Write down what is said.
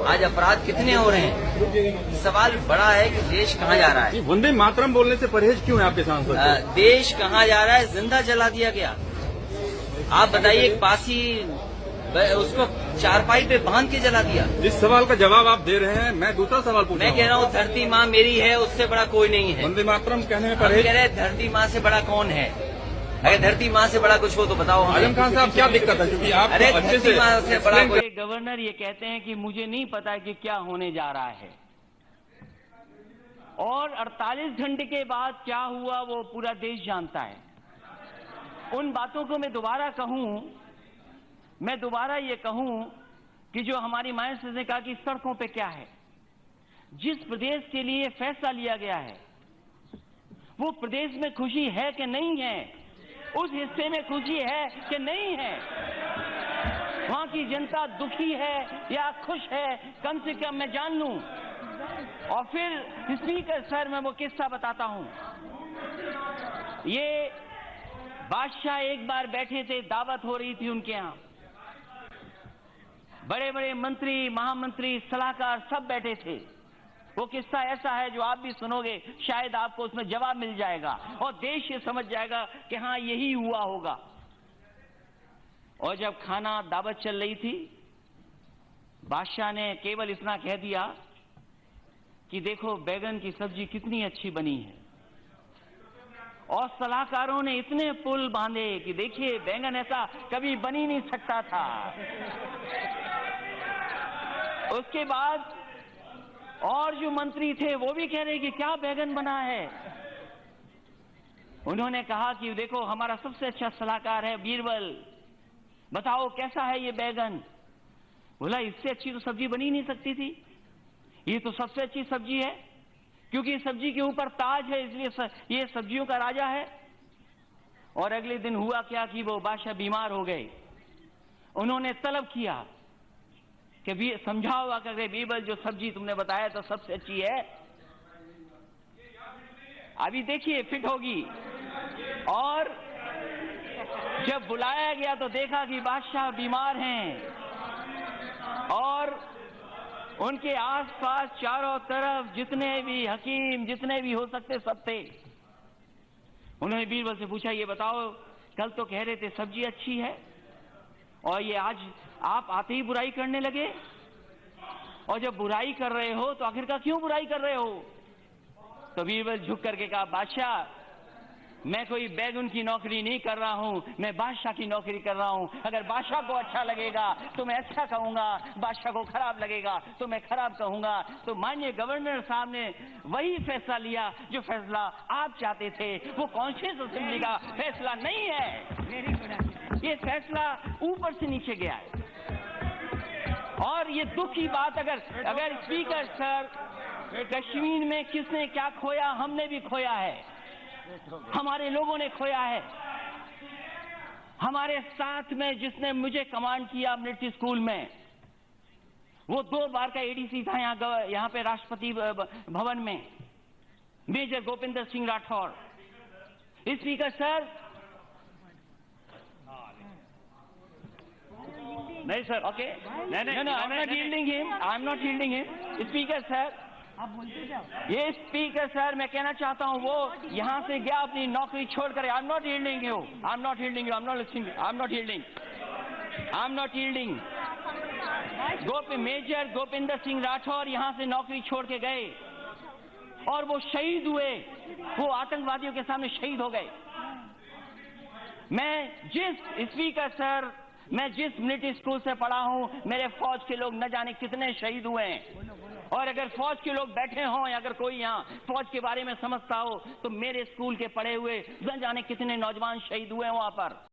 आज अपराध कितने हो रहे हैं। सवाल बड़ा है कि देश कहाँ जा रहा है। वंदे मातरम बोलने से परहेज क्यों है आपके सांसद? देश कहाँ जा रहा है, जिंदा जला दिया गया। आप बताइए, एक पासी उसको चारपाई पे बांध के जला दिया। जिस सवाल का जवाब आप दे रहे हैं, मैं दूसरा सवाल पूछ रहा हूं। मैं कह रहा हूँ धरती माँ मेरी है, उससे बड़ा कोई नहीं है। वंदे मातरम कहने में हम परहेज। कह रहे हैं धरती माँ से बड़ा कौन है। अगर धरती माँ से बड़ा कुछ हो तो बताओ हमें। आजम खान साहब, क्या दिक्कत है? क्योंकि आप अरे अच्छे धरती माँ से बड़ा explain कोई। गवर्नर ये कहते हैं कि मुझे नहीं पता कि क्या होने जा रहा है, और 48 घंटे के बाद क्या हुआ वो पूरा देश जानता है। उन बातों को मैं दोबारा ये कहूं कि जो हमारी माइंड ने कहा कि सड़कों पे क्या है। जिस प्रदेश के लिए फैसला लिया गया है वो प्रदेश में खुशी है कि नहीं है, उस हिस्से में खुशी है कि नहीं है, वहां की जनता दुखी है या खुश है, कम से कम मैं जान लूं। और फिर स्पीकर सर, मैं वो किस्सा बताता हूं। ये बादशाह एक बार बैठे थे, दावत हो रही थी उनके यहां, बड़े बड़े मंत्री, महामंत्री, सलाहकार सब बैठे थे। वो किस्सा ऐसा है जो आप भी सुनोगे, शायद आपको उसमें जवाब मिल जाएगा और देश ये समझ जाएगा कि हाँ यही हुआ होगा। और जब खाना दावत चल रही थी, बादशाह ने केवल इतना कह दिया कि देखो बैगन की सब्जी कितनी अच्छी बनी है। और सलाहकारों ने इतने पुल बांधे कि देखिए बैंगन ऐसा कभी बन ही नहीं सकता था। उसके बाद और जो मंत्री थे वो भी कह रहे कि क्या बैगन बना है। उन्होंने कहा कि देखो हमारा सबसे अच्छा सलाहकार है बीरबल, बताओ कैसा है ये बैगन। बोला इससे अच्छी तो सब्जी बनी नहीं सकती थी, ये तो सबसे अच्छी सब्जी है, क्योंकि सब्जी के ऊपर ताज है, इसलिए ये सब्जियों का राजा है। और अगले दिन हुआ क्या कि वो बादशाह बीमार हो गए। उन्होंने तलब किया कि समझाओ आकर बीरबल, जो सब्जी तुमने बताया तो सबसे अच्छी है, अभी देखिए फिट होगी। और जब बुलाया गया तो देखा कि बादशाह बीमार हैं और उनके आसपास चारों तरफ जितने भी हकीम, जितने भी हो सकते सब थे। उन्होंने बीरबल से पूछा, ये बताओ कल तो कह रहे थे सब्जी अच्छी है और ये आज आप आते ही बुराई करने लगे, और जब बुराई कर रहे हो तो आखिरकार क्यों बुराई कर रहे हो। तो बीरबल झुक करके कहा, बादशाह मैं कोई बैगन की नौकरी नहीं कर रहा हूं, मैं बादशाह की नौकरी कर रहा हूं। अगर बादशाह को अच्छा लगेगा तो मैं अच्छा कहूंगा, बादशाह को खराब लगेगा तो मैं खराब कहूंगा। तो माननीय गवर्नर साहब ने वही फैसला लिया जो फैसला आप चाहते थे। वो कॉन्शियस असेंबली का फैसला नहीं है, ये फैसला ऊपर से नीचे गया है। और ये दुख की बात, अगर स्पीकर सर, कश्मीर में किसने क्या खोया, हमने भी खोया है, हमारे लोगों ने खोया है। हमारे साथ में जिसने मुझे कमांड किया मिलिट्री स्कूल में, वो 2 बार का एडीसी था यहाँ पे राष्ट्रपति भवन में, major Govinder Singh Rathore. Speaker sir, नहीं सर, ओके, नहीं, I am not yielding him. Speaker sir, आप बोलते जाओ। ये स्पीकर सर, मैं कहना चाहता हूं, वो यहां से गया अपनी नौकरी छोड़कर। I am not yielding you, I am not yielding you, I am not listening, I am not yielding, I am not yielding. Major Govinder Singh Rathore यहां से नौकरी छोड़ के गए और वो शहीद हुए, वो आतंकवादियों के सामने शहीद हो गए। मैं जिस मिलिट्री स्कूल से पढ़ा हूं, मेरे फौज के लोग न जाने कितने शहीद हुए हैं। और अगर फौज के लोग बैठे हों या अगर कोई यहाँ फौज के बारे में समझता हो तो मेरे स्कूल के पढ़े हुए न जाने कितने नौजवान शहीद हुए वहां पर।